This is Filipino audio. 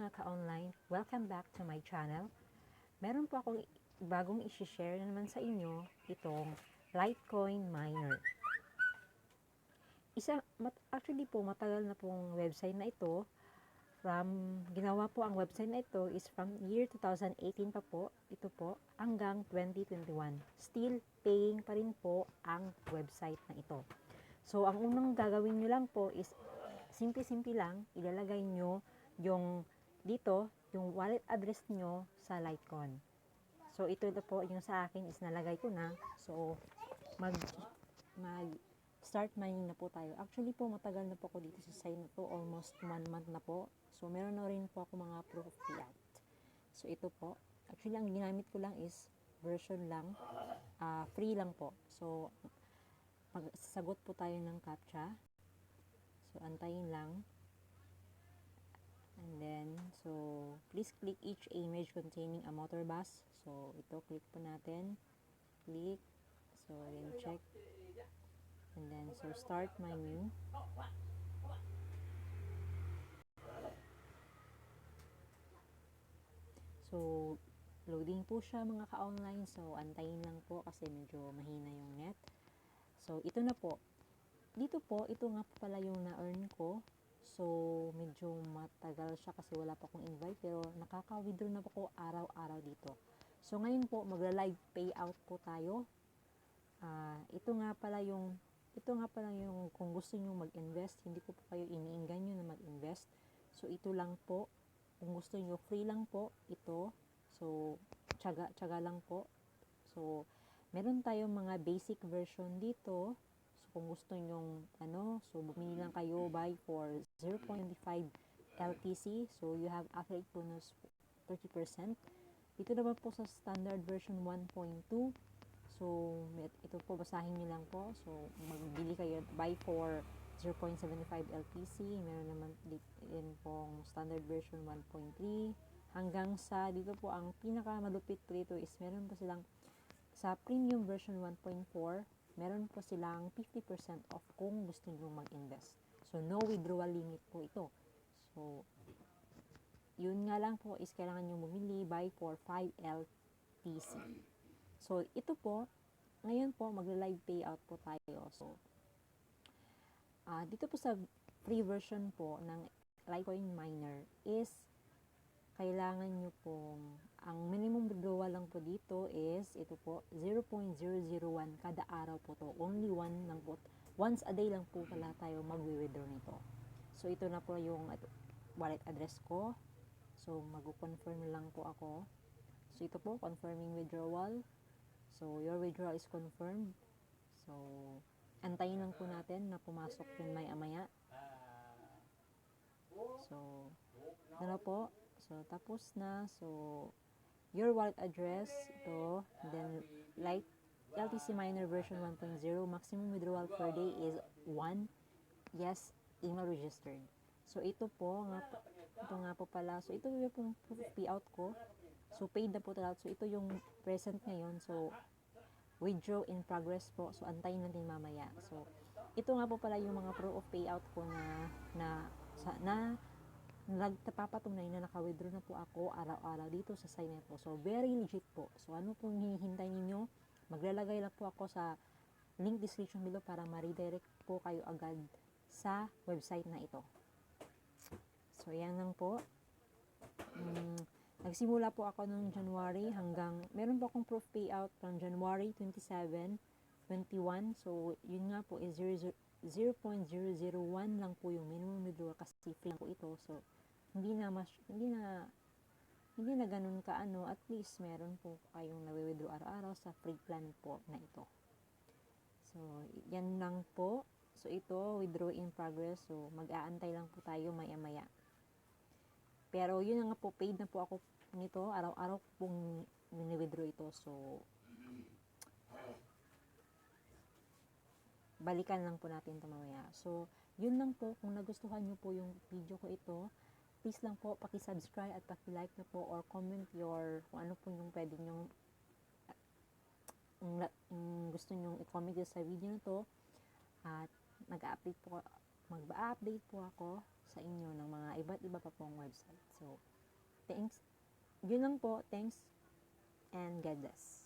mga ka-online, welcome back to my channel. Meron po akong bagong i-share na naman sa inyo, itong Litecoin Miner. Actually po, matagal na pong website na ito. Ginawa po ang website na ito is from year 2018 pa po, ito po, hanggang 2021. Still paying pa rin po ang website na ito. So, ang unang gagawin nyo lang po is, simple-simple lang, ilalagay nyo yung dito, yung wallet address nyo sa Litecoin. So, ito na po yung sa akin is nalagay ko na. So, start mining na po tayo. Actually po, matagal na po ako dito sa site na to. Almost 1 month na po. So, meron na rin po ako mga proof of fiat. So, ito po. Actually, ang ginamit ko lang is version lang. Free lang po. So, magsasagot po tayo ng CAPTCHA. So, antayin lang. And then, so, please click each image containing a motor bus. So, ito, click po natin. Click. So, then check. And then, so, start mining. So, loading po siya mga ka-online. So, antayin lang po kasi medyo mahina yung net. So, ito na po. Dito po, ito nga po pala yung na-earn ko. So, medyo matagal siya kasi wala pa akong invite. Pero, nakaka-withdraw na po ako araw-araw dito. So, ngayon po, magla-live payout po tayo. Ito nga pala yung kung gusto nyo mag-invest, hindi ko po kayo iniingganyo na mag-invest. So, ito lang po. Kung gusto nyo, free lang po ito. So, tsaga lang po. So, meron tayong mga basic version dito. So, kung gusto nyong, so, bumili lang kayo buy for 0.5 LTC. So, you have affiliate bonus 30%. Dito naman po sa standard version 1.2. So, ito po, basahin nyo lang po. So, magbili kayo, buy for 0.75 LPC. Meron naman din pong standard version 1.3. Hanggang sa, dito po, ang pinakamalupit po dito is meron po silang, sa premium version 1.4, meron po silang 50% off kung gusto nyo mag-invest. So, no withdrawal limit po ito. So, yun nga lang po is kailangan nyo bumili, buy for 5 LTC. So, ito po, ngayon po, magla-live payout po tayo. So, dito po sa free version po ng Litecoin Miner is, kailangan nyo pong, ang minimum withdrawal lang po dito is, ito po, 0.001 kada araw po to. Only once a day lang po pala tayo mag-withdraw nito. So, ito na po yung wallet address ko. So, mag-confirm lang po ako. So, ito po, confirming withdrawal. So, your withdrawal is confirmed. So, antayin lang po natin na pumasok yun maya-maya. So, ano po. So, tapos na. So, your wallet address, ito. Then, LTC Miner version 1.0, maximum withdrawal per day is 1. Yes, email registered. So, ito nga po pala. So, ito yung payout ko. So, paid na po talaga. So, ito yung present ngayon. So, withdraw in progress po. So, antayin natin mamaya. So, ito nga po pala yung mga proof of payout ko na nagpapatunay na naka-withdraw na po ako araw-araw dito sa site na po. So, very legit po. So, ano pong hinihintay ninyo? Maglalagay lang po ako sa link description below para ma-redirect po kayo agad sa website na ito. So, yan lang po. Nagsimula po ako noong January hanggang, meron po akong proof payout from January 27, 21. So, yun nga po is 0.001 lang po yung minimum withdrawal kasi free lang po ito. So, hindi na ganun ka at least meron po kayong nawi-withdraw araw-araw sa free plan po na ito. So, yan lang po. So, ito, withdraw in progress. So, mag-aantay lang po tayo maya-maya. Pero, yun nga po, paid na po ako nito. Araw-araw pong mini-withdraw ito. So, balikan lang po natin ito mamaya. So, yun lang po. Kung nagustuhan nyo po yung video ko ito, please lang po, paki-subscribe at paki-like na po or comment kung ano po yung pwede nyong gusto nyong i-comment sa video na to. At mag-update po ako sa inyo ng mga iba't iba pa pong website. So, Thanks. Yun lang po. Thanks and God bless.